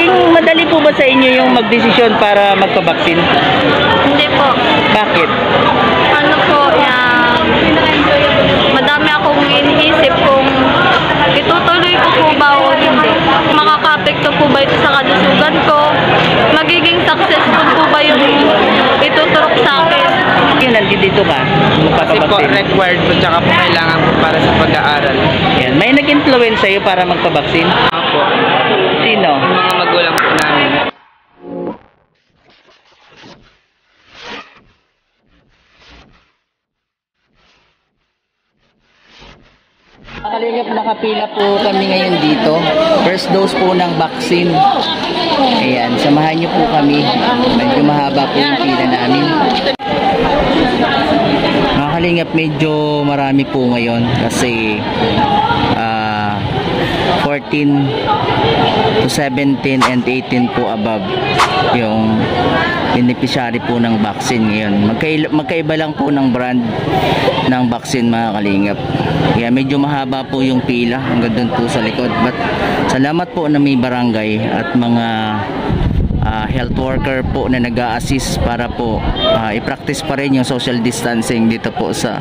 Naging madali po ba sa inyo yung magdesisyon para magpabaksin? Hindi po. Bakit? Ano po, madami akong iniisip kung itutuloy ko po ba o hindi. Makaka-apekto po ba ito sa kalusugan ko? Magiging successful po ba yung ituturok sa akin? Yung nandito ka? Kasi po required po, tsaka po kailangan po para sa pag-aaral. Yan. May nag-influence sa'yo para magpabaksin? Ako, Sino? yung mga magulang po namin. Kalingap, nakapila po kami ngayon dito. First dose po ng vaccine. Ayan, samahan niyo po kami. Medyo mahaba po yung pila namin. Mga kalingap, medyo marami po ngayon kasi 14 to 17 and 18 po above yung beneficiary po ng vaccine ngayon. Magkaiba lang po ng brand ng vaccine, mga kalingap. Kaya medyo mahaba po yung pila hanggang doon po sa likod. But salamat po na may barangay at mga health worker po na nag-a-assist para po i-practice pa rin yung social distancing dito po sa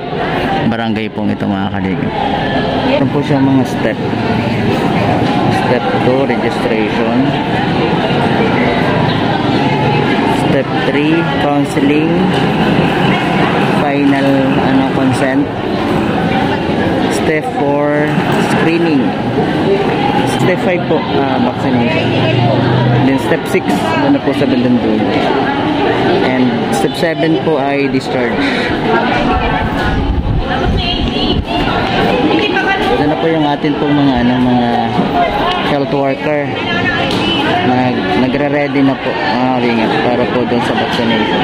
barangay pong ito, mga kalingap. Ito po siya mga step. Step 2, registration. Step 3, counseling. Final consent. Step 4, screening. Step 5 po, vaccination. Then step 6, na po sa bandang dulo. And step 7 po ay discharge. Ito na po yung atin pong mga health worker. Nagre-ready na po, mga kalingap, para po doon sa vaccination.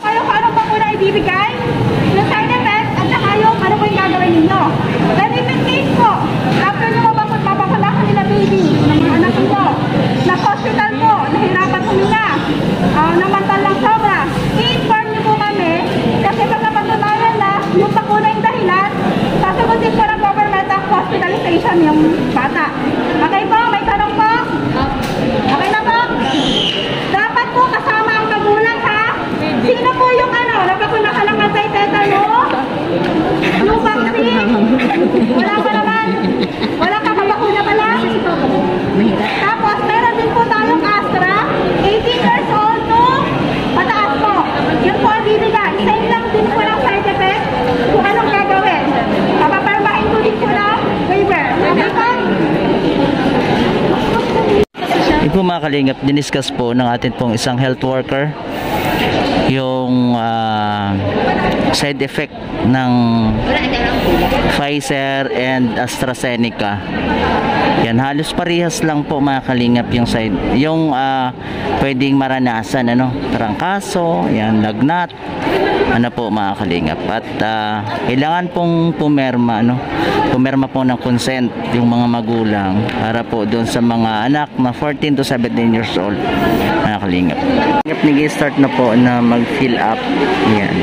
Ano pa muna ibibigay? Yung side effect at saka yung ano po yung gagawin ninyo. Then in case po, after nyo mapapakalakan nila baby, ng mga anak nyo, na hospital po, nahirapan huminga, namantal lang sobra, i-inform nyo po kami, kasi pag napatunayan na yung bakuna yung dahilan, sasagutin po ng government of hospitalization yung bata. Okay po? May tanong po? Okay na po? Dapat po kasama ang magulang, ha? Sino po yung napakuna ka ng anti-tetanus? Yung vaccine? Wala pa naman. Wala ka kabakuna pala? Tapos, meron din po tayong Astra. 18 years old to pataas po. Yun po ang bibigay. Same lang din po ng side effect kung anong gagawin. Papaparmahin ko din po ng waiver. Okay po? Yung po, mga kalingap, diniscuss po ng atin pong isang health worker yung side effect ng Pfizer and AstraZeneca. Yan, halos parehas lang po, mga kalingap, yung pwedeng maranasan, trangkaso, yan, lagnat, po, mga kalingap. At kailangan pong pumerma po ng consent yung mga magulang para po doon sa mga anak na 14 to 17 years old, mga kalingap. Nag-start na po na mag-fill up. Yan.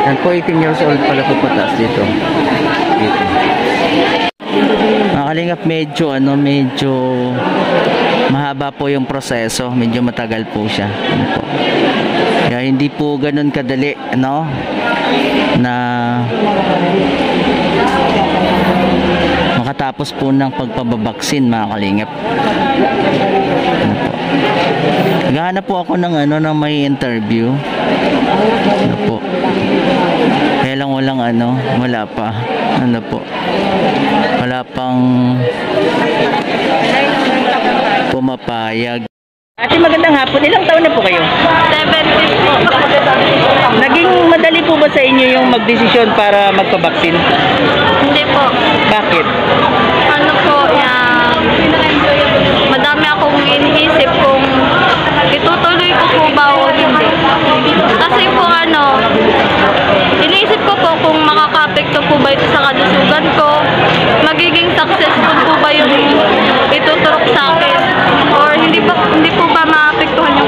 Yan po, 18 years old pala po pataas dito. Mga kalingap, medyo mahaba po yung proseso, medyo matagal po siya. Kaya hindi po ganun kadali, na makatapos po ng pagpababaksin, mga kalingap. Naghahanap po ako ng may interview. Po. Kaya lang wala pa. Wala pang pumapayag. Ate, magandang hapon. Ilang taon na po kayo? 17 po. Naging madali po ba sa inyo yung magdesisyon para magpabaksin? Hindi po. Bakit? Ano po, madami akong iniisip kung itutuloy ko po ba o hindi. Kasi po iniisip ko po kung makaka-apekto po ba ito sa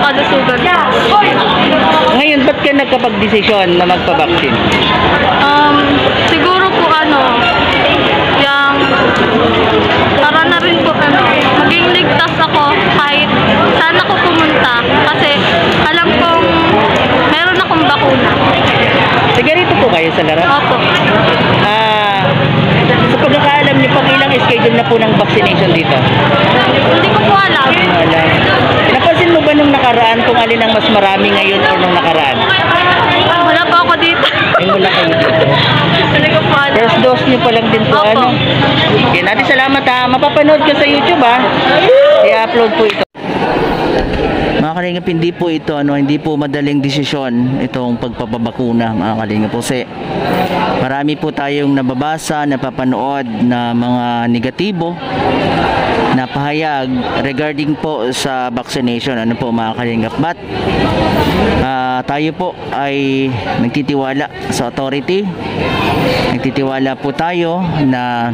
kalusugan ko. Ngayon, ba't ka nagkapag-desisyon na magpabaksin? Siguro po yung para na rin po maging ligtas ako kahit saan ako pumunta kasi alam kong meron akong bakuna. Sigarito po kayo sa laro? Opo. Sa pagkakaalam niyo, pang ilang schedule na po ng vaccination dito? Hindi ko po alam. Wala. Napansin mo ba nung nakaraan kung alin ang mas marami ngayon o nung nakaraan? Wala po ako dito. Ay, wala kayo dito. Hindi ko po alam. First dose niyo pa lang din po, Opo. ano? Okay, natin salamat ha. Mapapanood ka sa YouTube ha. I-upload po ito. Mga kalingap, hindi po ito hindi po madaling desisyon itong pagpapabakuna, mga kalingap, kasi marami po tayong nababasa, napapanood na mga negatibo na pahayag regarding po sa vaccination, ano po mga kalingap. But tayo po ay nagtitiwala sa authority, nagtitiwala po tayo na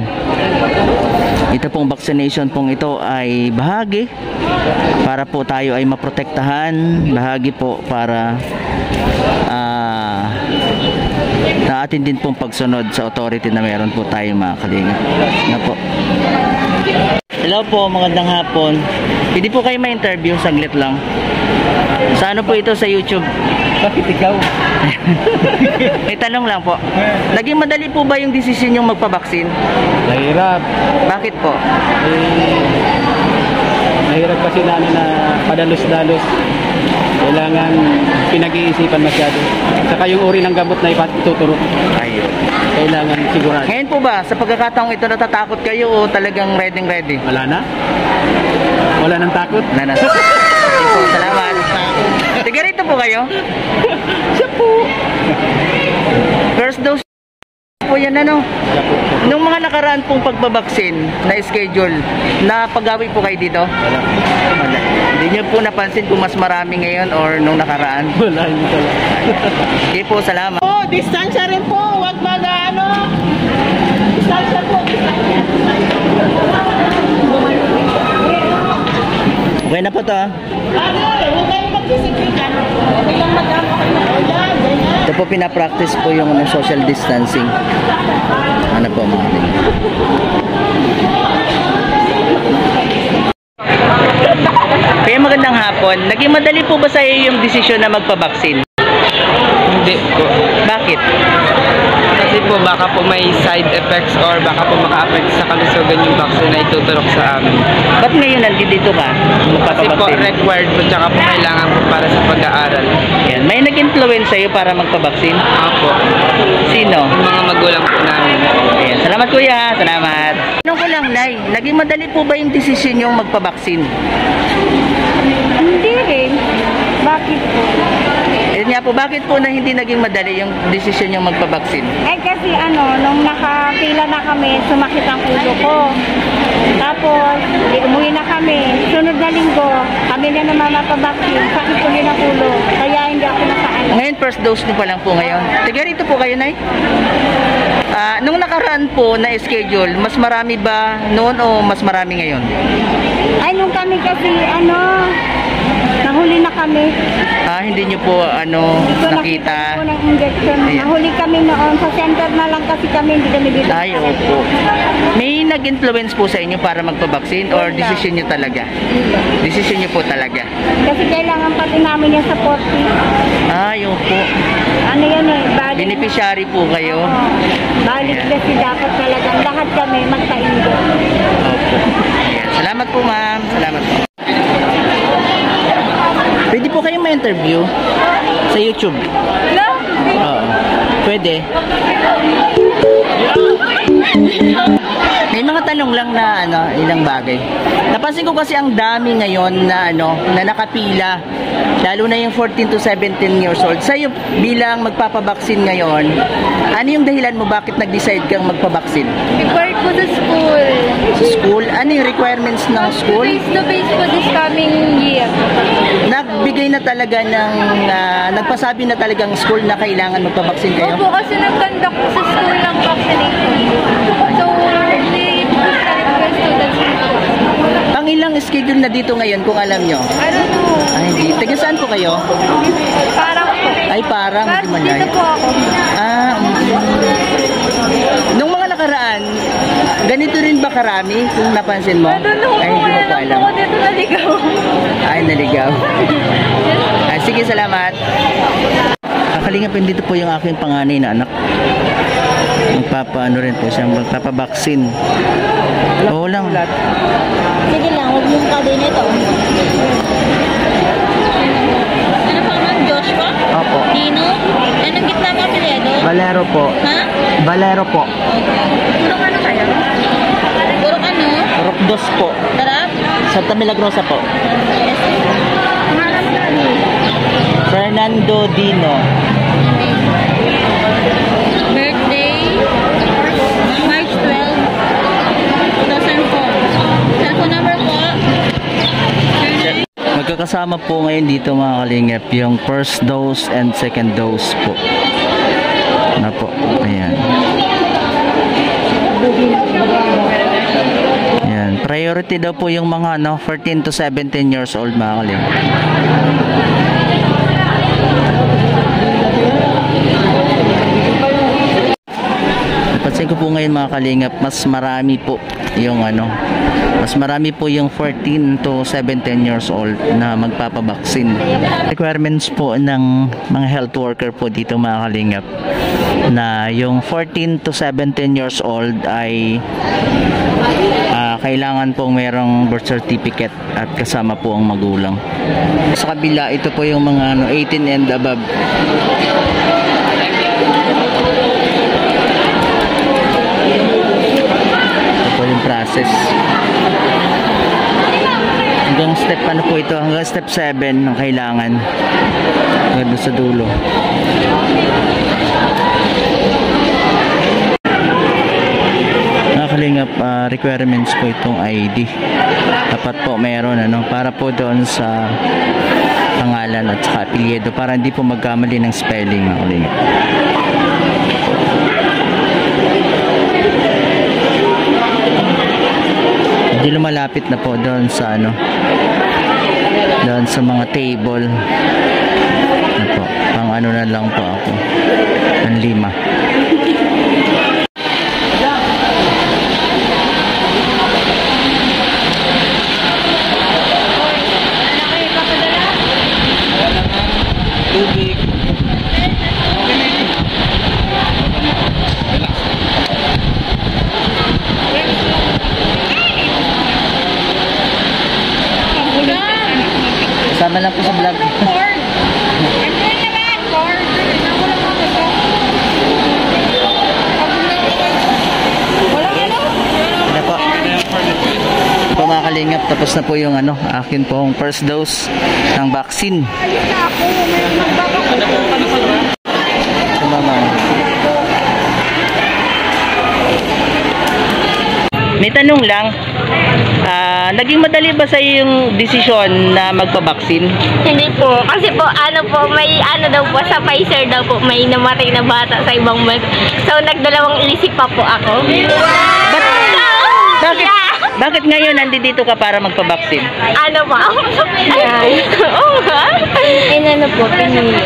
ito pong vaccination pong ito ay bahagi para po tayo ay maprotektahan, bahagi po para na atin din pong pagsunod sa authority na meron po tayo, mga kalingap. Na po. Hello po, magandang hapon. Pwede po kayo ma-interview, saglit lang. Sa ano po ito, sa YouTube? Bakit ikaw? May tanong lang po. Naging madali po ba yung desisyon yung magpabaksin? Mahirap. Bakit po? Mahirap kasi na padalos-dalos. Kailangan pinag-iisipan masyado. Saka yung uri ng gamot na ituturo. Ayun. Kailangan sigurado. Ngayon po ba, sa pagkakataong ito, natatakot kayo o talagang ready? Wala na? Wala nang takot? Wala na. Okay po, salamat. Sigarito po kayo? Siya po. First dose po yan, ano? Nung mga nakaraan pong pagbabaksin na schedule, napagawi po kayo dito? Wala. Wala. Hindi nyo po napansin kung mas marami ngayon or nung nakaraan? Wala, hindi talaga. Okay po, salamat. Oh, distansya rin po. Huwag distansya po. Okay na po to. Huwag kayong magsisipigan. Okay lang mag-ama kayo na yan. Ito po pinapractice po yung social distancing. Ano po mga kalingap? Kaya magandang hapon. Naging madali po ba sa iyo yung desisyon na magpabaksin? Hindi po. Bakit? Kasi po baka po may side effects or baka po maka-affect sa kalusugan yung vaccine na ituturok sa amin. Ba't ngayon nandito ka? Kasi po Magpapabaksin? required po tsaka po kailangan po para sa pag-aaral. Yan. May nag-influence sa'yo para magpabaksin? Opo. Sino? Yung mga magulang po namin. Ayan. Salamat kuya. Salamat. Tanong ko lang, Nay. Naging madali po ba yung desisyon yung magpabaksin? Hindi rin. Bakit po? Yun nga po, bakit po na hindi naging madali yung desisyon yung magpabaksin? Kasi nung nakapila na kami, sumakit ang ulo ko. Tapos, umuwi na kami. Sunod na linggo, kami na naman mapabaksin. Sakit ulit ang ulo. Kaya hindi ako nakaano. Ngayon, first dose nyo pa lang po ngayon. Tiga rito po kayo, Nay? Nung nakaraan po na schedule, mas marami ba noon o mas marami ngayon? Ay, nung kami kasi, nahuli na kami. Hindi nyo po nakita? Ko ng injection. Ayan. Nahuli kami noon. Sa center na lang kasi kami, hindi kami dito. Ay, opo. May nag-influence po sa inyo para magpabaksin or desisyon nyo talaga? Desisyon nyo po talaga? Kasi kailangan pati namin yung support. Ay, opo. Ano yan balik. Beneficiary po kayo? Balik kasi dapat talagang lahat kami magpa-ingo. Opo. Ayan. Salamat po, ma'am. Salamat po. Pwede po kayong ma-interview sa YouTube? Oo. Pwede. May mga tanong lang na ilang bagay. Napansin ko kasi ang dami ngayon na na nakapila, lalo na yung 14 to 17 years old. Sa'yo bilang magpapabaksin ngayon, ano yung dahilan mo bakit nag-decide kang magpabaksin? Required po sa school. Sa school? Ano yung requirements ng school? Face-to-face po this coming year. Nagbigay na talaga ng nagpasabi na talagang school na kailangan magpabaksin kayo? Opo, kasi nag-conduct po sa school ng vaccination. So, they request students. Pang ilang schedule na dito ngayon kung alam nyo? I don't know. Ay, hindi. Taga saan po kayo? Parang po. Ay, parang. Pero Hindi dito po ako. Ah, nung mga nakaraan, ganito rin ba karami kung napansin mo? I don't know. Ay, hindi mo po alam. Ako dito naligaw. Ay, naligaw. Ay, sige, salamat. Kakalingapin dito po yung aking panganay na anak. Magpapaano rin po siya, magpapabaksin. Oo lang. Sige lang, huwag mong kabin ito. Ano pa man, Joshua? Opo. Dino? Anong gitna mo apelyido? Valero po. Ha? Valero po. Purong ano kayo? Purong ano? Rockdos po. Tarap? Santa Milagrosa po. Fernando Dino. Birthday? March 12, 2004. Cellphone number po? Magkakasama po ngayon dito mga kalingap yung first dose and second dose po. Na po. Ayan. Ayan. Priority daw po yung mga 14 to 17 years old mga kalingap. Napansin ko po ngayon mga kalingap, mas marami po yung mas marami po yung 14 to 17 years old na magpapabaksin. Requirements po ng mga health worker po dito mga kalingap na yung 14 to 17 years old ay kailangan pong merong birth certificate at kasama po ang magulang. Sa kabila, ito po yung mga 18 and above. Yung process hanggang step ano po ito, hanggang step 7 ang kailangan hanggang sa dulo. Nakalingap requirements po itong ID, dapat po meron para po doon sa pangalan at saka apelyido para hindi po magkamali ng spelling. Nakalingap. Hindi lumalapit na po doon sa doon sa mga table. Po, pang na lang po ako. Ang 5. Tubig. Sama lang po sa vlog. Ano po? Po mga kalingap, tapos na po yung akin pong first dose ng vaccine. Mama. May tanong lang. Naging madali ba sa yung desisyon na magpabaksin? Hindi po. Kasi po, may daw po, sa Pfizer daw po, may namatay na bata sa ibang bansa. So, nagdalawang isip pa po ako. Bakit ngayon nandito ka para magpabaksin? Ano po? Oo nga. Po, pinili.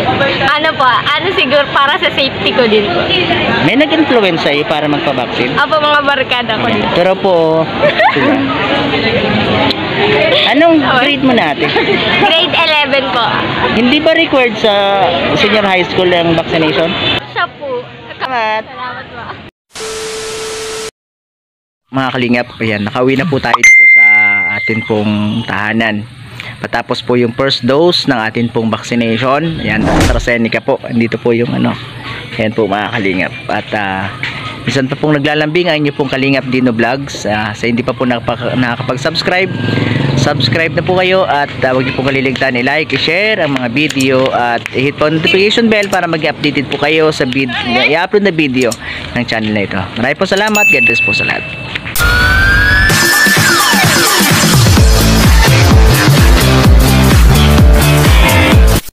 Siguro para sa safety ko din po. May nag-influence sa'yo para magpabaksin? Apo, mga barkada ko din. Pero po, anong grade mo natin? Grade 11 po. Hindi ba required sa senior high school ang vaccination? Siya po. Salamat. Salamat po. Mga kalingap, ayan, nakauwi na po tayo dito sa atin pong tahanan. Patapos po yung first dose ng atin pong vaccination. Ayan, AstraZeneca po. Andito po yung ayan po mga kalingap. At minsan pa pong naglalambing ang inyo pong Kalingap Dino Vlogs. Sa hindi pa po nakakapag-subscribe, subscribe na po kayo. At huwag niyo pong kaliligtaan i-like, i-share ang mga video. At i-hit po notification bell para mag-updated po kayo sa i-upload na video ng channel na ito. Maraming po salamat. God bless po sa lahat.